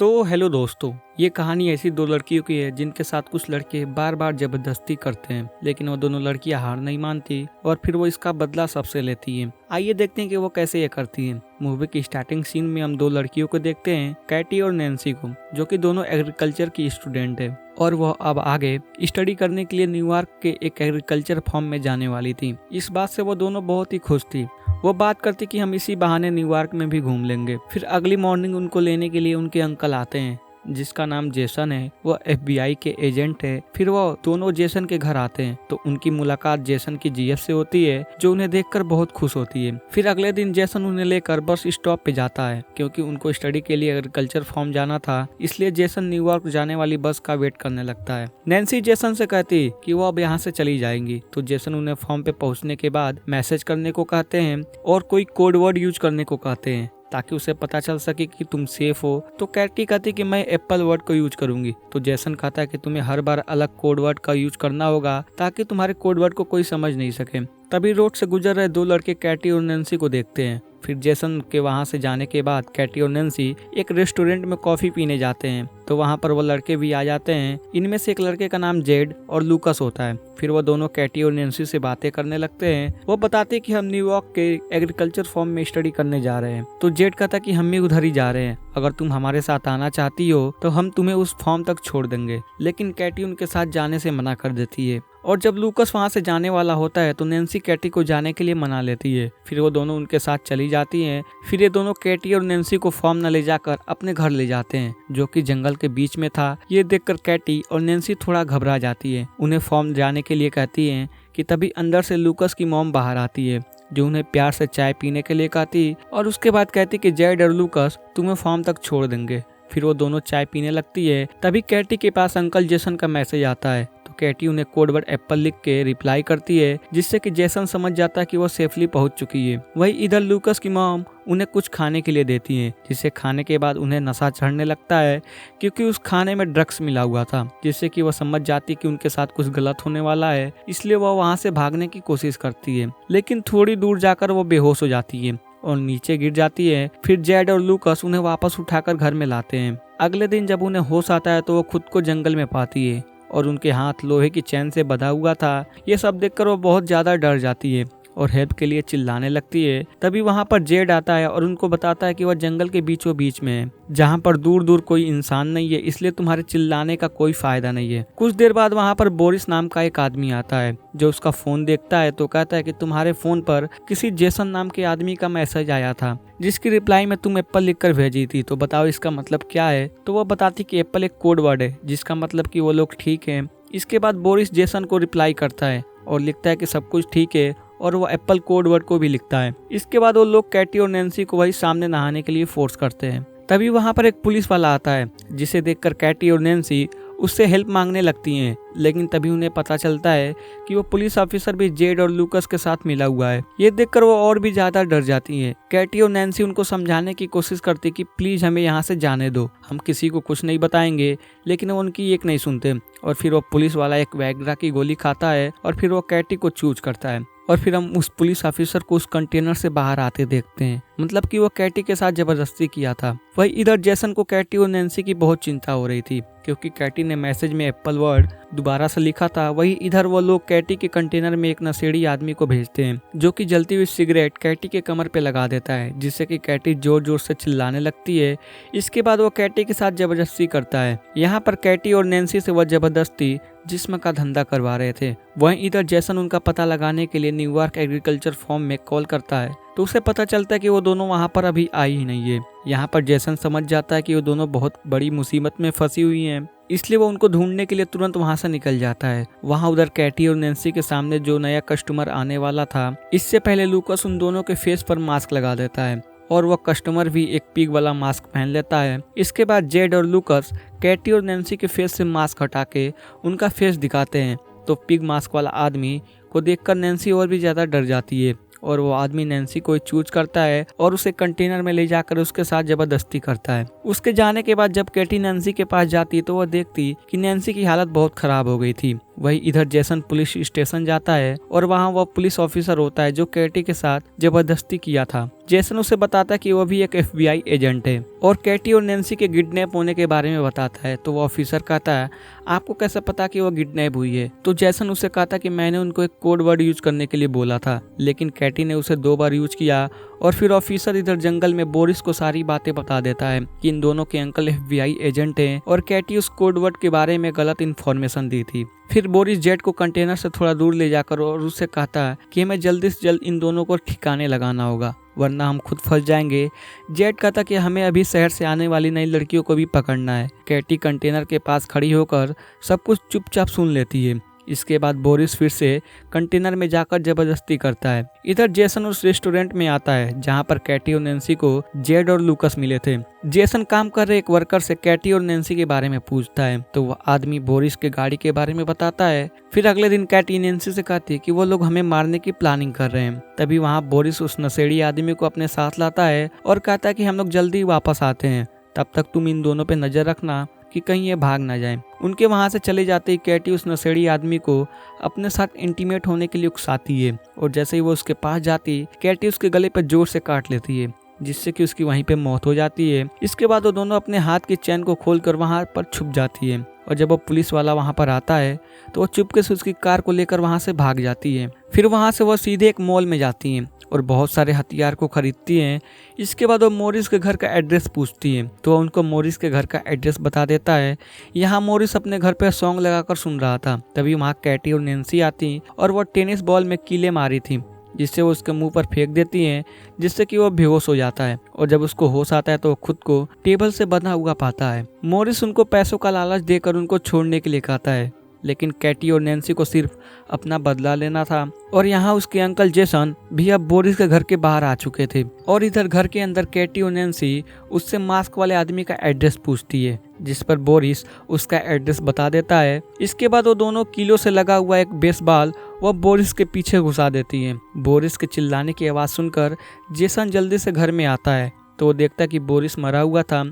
तो हेलो दोस्तों, ये कहानी ऐसी दो लड़कियों की है जिनके साथ कुछ लड़के बार बार जबरदस्ती करते हैं, लेकिन वो दोनों लड़कियां हार नहीं मानती और फिर वो इसका बदला सबसे लेती हैं। आइए देखते हैं कि वो कैसे ये करती हैं। मूवी की स्टार्टिंग सीन में हम दो लड़कियों को देखते हैं, कैटी और नैन्सी को, जो कि दोनों एग्रीकल्चर की स्टूडेंट है और वह अब आगे स्टडी करने के लिए न्यूयॉर्क के एक एग्रीकल्चर फॉर्म में जाने वाली थी। इस बात से वो दोनों बहुत ही खुश थी। वो बात करती कि हम इसी बहाने न्यूयॉर्क में भी घूम लेंगे। फिर अगली मॉर्निंग उनको लेने के लिए उनके अंकल आते हैं, जिसका नाम जेसन है। वो FBI के एजेंट है। फिर वो दोनों जेसन के घर आते हैं तो उनकी मुलाकात जेसन की GF से होती है, जो उन्हें देखकर बहुत खुश होती है। फिर अगले दिन जेसन उन्हें लेकर बस स्टॉप पे जाता है, क्योंकि उनको स्टडी के लिए एग्रीकल्चर फॉर्म जाना था। इसलिए जेसन न्यूयॉर्क जाने वाली बस का वेट करने लगता है। नैन्सी जेसन से कहती कि वो अब यहाँ से चली जाएंगी, तो जेसन उन्हें फॉर्म पे पहुँचने के बाद मैसेज करने को कहते हैं और कोई कोड वर्ड यूज करने को कहते हैं, ताकि उसे पता चल सके कि तुम सेफ हो। तो कैटी कहती कि मैं एप्पल वर्ड को यूज करूंगी। तो जेसन कहता है कि तुम्हें हर बार अलग कोड वर्ड का यूज करना होगा, ताकि तुम्हारे कोड वर्ड को कोई समझ नहीं सके। तभी रोड से गुजर रहे दो लड़के कैटी और नैन्सी को देखते हैं। फिर जेसन के वहां से जाने के बाद कैटी और नैन्सी एक रेस्टोरेंट में कॉफी पीने जाते हैं, तो वहां पर वो लड़के भी आ जाते हैं। इनमें से एक लड़के का नाम जेड और लूकस होता है। फिर वो दोनों कैटी और नैन्सी से बातें करने लगते हैं। वो बताते हैं कि हम न्यूयॉर्क के एग्रीकल्चर फॉर्म में स्टडी करने जा रहे हैं। तो जेड कहता कि हम भी उधर ही जा रहे हैं, अगर तुम हमारे साथ आना चाहती हो तो हम तुम्हें उस फॉर्म तक छोड़ देंगे। लेकिन कैटी उनके साथ जाने से मना कर देती है। और जब लूकस वहां से जाने वाला होता है तो नैन्सी कैटी को जाने के लिए मना लेती है। फिर वो दोनों उनके साथ चली जाती हैं। फिर ये दोनों कैटी और नैन्सी को फॉर्म न ले जाकर अपने घर ले जाते हैं, जो कि जंगल के बीच में था। ये देखकर कैटी और नैन्सी थोड़ा घबरा जाती है, उन्हें फॉर्म जाने के लिए कहती है कि तभी अंदर से लूकस की मॉम बाहर आती है, जो उन्हें प्यार से चाय पीने के लिए कहती और उसके बाद कहती कि जेड और लूकस तुम्हें फॉर्म तक छोड़ देंगे। फिर वो दोनों चाय पीने लगती है। तभी कैटी के पास अंकल जेसन का मैसेज आता है, तो कैटी उन्हें कोड वर्ड एप्पल लिख के रिप्लाई करती है, जिससे कि जेसन समझ जाता है कि वो सेफली पहुंच चुकी है। वही इधर लूकस की मॉम उन्हें कुछ खाने के लिए देती है, जिसे खाने के बाद उन्हें नशा चढ़ने लगता है, क्योंकि उस खाने में ड्रग्स मिला हुआ था, जिससे कि वो समझ जाती कि उनके साथ कुछ गलत होने वाला है। इसलिए वो वहां से भागने की कोशिश करती है, लेकिन थोड़ी दूर जाकर वो बेहोश हो जाती है और नीचे गिर जाती है। फिर जेड और लूकस उन्हें वापस उठाकर घर में लाते हैं। अगले दिन जब उन्हें होश आता है तो वो खुद को जंगल में पाती है और उनके हाथ लोहे की चैन से बंधा हुआ था। ये सब देखकर वो बहुत ज्यादा डर जाती है और हेल्प के लिए चिल्लाने लगती है। तभी वहां पर जेड आता है और उनको बताता है कि वह जंगल के बीचों बीच में है, जहां पर दूर दूर कोई इंसान नहीं है, इसलिए तुम्हारे चिल्लाने का कोई फायदा नहीं है। कुछ देर बाद वहां पर बोरिस नाम का एक आदमी आता है, जो उसका फोन देखता है तो कहता है कि तुम्हारे फोन पर किसी जेसन नाम के आदमी का मैसेज आया था, जिसकी रिप्लाई में तुम एप्पल लिखकर भेजी थी। तो बताओ इसका मतलब क्या है। तो वो बताती कि एप्पल एक कोड वर्ड है, जिसका मतलब कि वो लोग ठीक है। इसके बाद बोरिस जेसन को रिप्लाई करता है और लिखता है कि सब कुछ ठीक है, और वो एप्पल कोड वर्ड को भी लिखता है। इसके बाद वो लोग कैटी और नैन्सी को वही सामने नहाने के लिए फोर्स करते हैं। तभी वहां पर एक पुलिस वाला आता है, जिसे देखकर कैटी और नैन्सी उससे हेल्प मांगने लगती हैं, लेकिन तभी उन्हें पता चलता है कि वो पुलिस ऑफिसर भी जेड और लूकस के साथ मिला हुआ है। ये देखकर वो और भी ज्यादा डर जाती हैं। कैटी और नैन्सी उनको समझाने की कोशिश करती कि प्लीज हमें यहाँ से जाने दो, हम किसी को कुछ नहीं बताएंगे, लेकिन वो उनकी एक नहीं सुनते। और फिर वो पुलिस वाला एक वैग्रा की गोली खाता है और फिर वो कैटी को चूज करता है। और फिर हम उस पुलिस ऑफिसर को उस कंटेनर से बाहर आते देखते हैं, मतलब कि वो कैटी के साथ जबरदस्ती किया था। वही इधर जेसन को कैटी और नैन्सी की बहुत चिंता हो रही थी, क्योंकि कैटी ने मैसेज में एप्पल वर्ड दोबारा से लिखा था। वही इधर वो लोग कैटी के कंटेनर में एक नशेड़ी आदमी को भेजते हैं, जो कि जलती हुई सिगरेट कैटी के कमर पे लगा देता है, जिससे कि कैटी जोर जोर से चिल्लाने लगती है। इसके बाद वो कैटी के साथ जबरदस्ती करता है। यहाँ पर कैटी और नैन्सी से वह जबरदस्ती जिस्म का धंधा करवा रहे थे। वहीं इधर जेसन उनका पता लगाने के लिए न्यूयॉर्क एग्रीकल्चर फॉर्म में कॉल करता है, तो उसे पता चलता है कि वो दोनों वहां पर अभी आई ही नहीं है। यहाँ पर जेसन समझ जाता है कि वो दोनों बहुत बड़ी मुसीबत में फंसी हुई हैं, इसलिए वो उनको ढूंढने के लिए तुरंत वहां से निकल जाता है। वहां उधर कैटी और नैन्सी के सामने जो नया कस्टमर आने वाला था, इससे पहले लूकस उन दोनों के फेस पर मास्क लगा देता है और वह कस्टमर भी एक पिग वाला मास्क पहन लेता है। इसके बाद जेड और लूकस कैटी और नैन्सी के फेस से मास्क हटा के उनका फेस दिखाते हैं, तो पिग मास्क वाला आदमी को देखकर नैन्सी और भी ज्यादा डर जाती है और वो आदमी नैन्सी को चूज करता है और उसे कंटेनर में ले जाकर उसके साथ जबरदस्ती करता है। उसके जाने के बाद जब कैटी नैन्सी के पास जाती है तो वह देखती कि नैन्सी की हालत बहुत खराब हो गई थी वही इधर जेसन पुलिस स्टेशन जाता है और वहाँ वह पुलिस ऑफिसर होता है जो कैटी के साथ जबरदस्ती किया था। जेसन उसे बताता है कि वह भी एक FBI एजेंट है और कैटी और नैन्सी के किडनैप होने के बारे में बताता है। तो वो ऑफिसर कहता है आपको कैसे पता कि वो किडनैप हुई है? तो जेसन उसे कहता कि मैंने उनको एक कोड वर्ड यूज करने के लिए बोला था, लेकिन कैटी ने उसे 2 बार यूज किया। और फिर ऑफिसर इधर जंगल में बोरिस को सारी बातें बता देता है कि इन दोनों के अंकल FBI एजेंट हैं और कैटी उस कोड वर्ड के बारे में गलत इन्फॉर्मेशन दी थी। फिर बोरिस जेट को कंटेनर से थोड़ा दूर ले जाकर और उससे कहता है कि हमें जल्दी से जल्द इन दोनों को ठिकाने लगाना होगा वरना हम खुद फंस जाएंगे। जेट कहता कि हमें अभी शहर से आने वाली नई लड़कियों को भी पकड़ना है। कैटी कंटेनर के पास खड़ी होकर सब कुछ चुपचाप सुन लेती है। इसके बाद बोरिस फिर से कंटेनर में जाकर जबरदस्ती करता है। इधर जेसन उस रेस्टोरेंट में आता है जहां पर कैटी और नैन्सी को जेड और लूकस मिले थे। जेसन काम कर रहे एक वर्कर से कैटी और नैन्सी के बारे में पूछता है तो वह आदमी बोरिस के गाड़ी के बारे में बताता है। फिर अगले दिन कैटी नैन्सी से कहती है कि वो लोग हमें मारने की प्लानिंग कर रहे हैं। तभी वहाँ बोरिस उस नशेड़ी आदमी को अपने साथ लाता है और कहता है कि हम लोग जल्दी वापस आते हैं, तब तक तुम इन दोनों पे नजर रखना कि कहीं ये भाग ना जाए। उनके वहां से चले जाते ही कैटी उस नशेड़ी आदमी को अपने साथ इंटीमेट होने के लिए उकसाती है और जैसे ही वो उसके पास जाती कैटी उसके गले पर जोर से काट लेती है जिससे कि उसकी वहीं पे मौत हो जाती है। इसके बाद वो दोनों अपने हाथ की चैन को खोलकर वहां पर छुप जाती है और जब वो पुलिस वाला वहां पर आता है तो वो चुपके से उसकी कार को लेकर वहां से भाग जाती है। फिर वहां से वो सीधे एक मॉल में जाती है और बहुत सारे हथियार को खरीदती हैं। इसके बाद वो मोरिस के घर का एड्रेस पूछती है तो उनको मोरिस के घर का एड्रेस बता देता है। यहाँ मोरिस अपने घर पे सॉन्ग लगाकर सुन रहा था। तभी वहाँ कैटी और नैन्सी आती और वो टेनिस बॉल में कीले मारी थी जिससे वो उसके मुंह पर फेंक देती हैं जिससे कि वो बेहोश हो जाता है और जब उसको होश आता है तो वो खुद को टेबल से बंधा हुआ पाता है। मोरिस उनको पैसों का लालच देकर उनको छोड़ने के लिए कहता है, लेकिन कैटी और नैन्सी को सिर्फ अपना बदला लेना था। और यहाँ उसके अंकल जेसन भी अब बोरिस के घर के बाहर आ चुके थे और इधर घर के अंदर कैटी और नैन्सी उससे मास्क वाले आदमी का एड्रेस पूछती है जिस पर बोरिस उसका एड्रेस बता देता है। इसके बाद वो दोनों कीलों से लगा हुआ एक बेसबॉल वह बोरिस के पीछे घुसा देती है। बोरिस के चिल्लाने की आवाज़ सुनकर जेसन जल्दी से घर में आता है तो वो देखता कि बोरिस मरा हुआ था।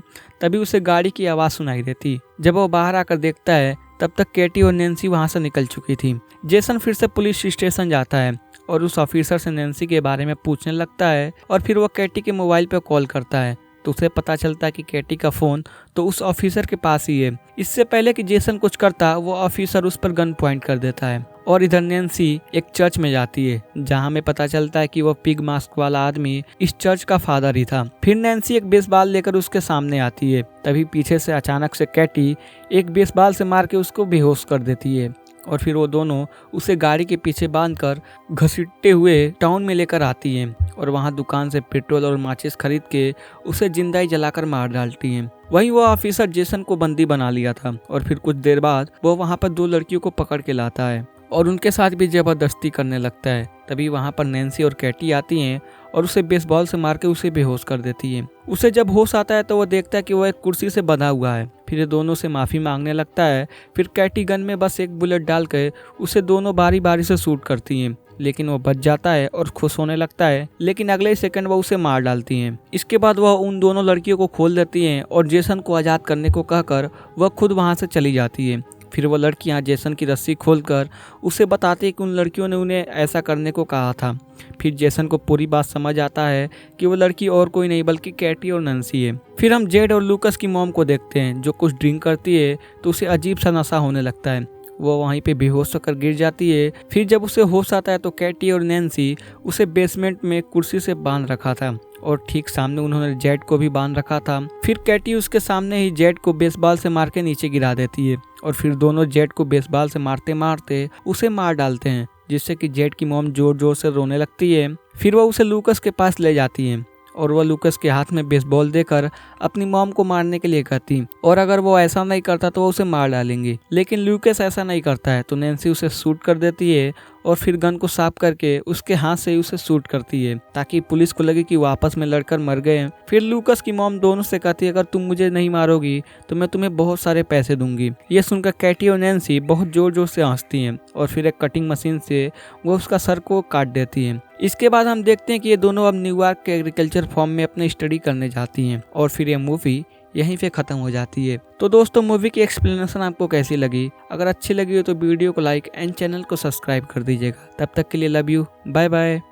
तभी उसे गाड़ी की आवाज़ सुनाई देती। जब वो बाहर आकर देखता है तब तक कैटी और नैन्सी वहां से निकल चुकी थी। जेसन फिर से पुलिस स्टेशन जाता है और उस ऑफिसर से नैन्सी के बारे में पूछने लगता है और फिर वो कैटी के मोबाइल पे कॉल करता है तो उसे पता चलता है कि कैटी का फ़ोन तो उस ऑफिसर के पास ही है। इससे पहले कि जेसन कुछ करता वो ऑफिसर उस पर गन पॉइंट कर देता है और इधर नैन्सी एक चर्च में जाती है जहां हमें पता चलता है कि वो पिग मास्क वाला आदमी इस चर्च का फादर ही था। फिर नैन्सी एक बेसबॉल लेकर उसके सामने आती है। तभी पीछे से अचानक से कैटी एक बेसबॉल से मार के उसको बेहोश कर देती है और फिर वो दोनों उसे गाड़ी के पीछे बांधकर घसीटते हुए टाउन में लेकर आती हैं और वहां दुकान से पेट्रोल और माचिस खरीद के उसे जिंदा ही जलाकर मार डालती हैं। वहीं वो ऑफिसर जेसन को बंदी बना लिया था और फिर कुछ देर बाद वो वहां पर 2 लड़कियों को पकड़ के लाता है और उनके साथ भी जबरदस्ती करने लगता है। तभी वहां पर नैन्सी और कैटी आती हैं और उसे बेसबॉल से मार के उसे बेहोश कर देती है। उसे जब होश आता है तो वो देखता है कि वो एक कुर्सी से बंधा हुआ है। फिर ये दोनों से माफ़ी मांगने लगता है। फिर कैटी गन में बस एक बुलेट डाल के उसे दोनों बारी बारी से शूट करती हैं, लेकिन वो बच जाता है और खुश होने लगता है, लेकिन अगले ही सेकंड वो उसे मार डालती हैं। इसके बाद वह उन दोनों लड़कियों को खोल देती हैं और जेसन को आज़ाद करने को कहकर वह खुद वहाँ से चली जाती है। फिर वो लड़कियां जेसन की रस्सी खोलकर उसे बताती है कि उन लड़कियों ने उन्हें ऐसा करने को कहा था। फिर जेसन को पूरी बात समझ आता है कि वो लड़की और कोई नहीं बल्कि कैटी और नैन्सी है। फिर हम जेड और लूकस की मॉम को देखते हैं जो कुछ ड्रिंक करती है तो उसे अजीब सा नशा होने लगता है। वो वहीं पे बेहोश होकर गिर जाती है। फिर जब उसे होश आता है तो कैटी और नैन्सी उसे बेसमेंट में कुर्सी से बांध रखा था और ठीक सामने उन्होंने जेड को भी बांध रखा था। फिर कैटी उसके सामने ही जेड को बेसबॉल से मार के नीचे गिरा देती है और फिर दोनों जेड को बेसबॉल से मारते मारते उसे मार डालते हैं, जिससे कि जेड की मॉम जोर जोर से रोने लगती है। फिर वो उसे लूकस के पास ले जाती है और वह लूकस के हाथ में बेसबॉल देकर अपनी मॉम को मारने के लिए कहती और अगर वो ऐसा नहीं करता तो वो उसे मार डालेंगे। लेकिन लूकस ऐसा नहीं करता है तो नैन्सी उसे शूट कर देती है और फिर गन को साफ करके उसके हाथ से ही उसे शूट करती है ताकि पुलिस को लगे कि वो आपस में लड़कर मर गए। फिर लूकस की मॉम दोनों से कहती है अगर तुम मुझे नहीं मारोगी तो मैं तुम्हें बहुत सारे पैसे दूंगी। ये सुनकर कैटी और नैन्सी बहुत जोर जोर से हंसती हैं और फिर एक कटिंग मशीन से वो उसका सर को काट देती है। इसके बाद हम देखते हैं कि ये दोनों अब न्यूयॉर्क के एग्रीकल्चर फॉर्म में अपनी स्टडी करने जाती हैं और फिर ये मूवी यहीं पे खत्म हो जाती है। तो दोस्तों मूवी की एक्सप्लेनेशन आपको कैसी लगी? अगर अच्छी लगी हो तो वीडियो को लाइक एंड चैनल को सब्सक्राइब कर दीजिएगा। तब तक के लिए लव यू, बाय बाय।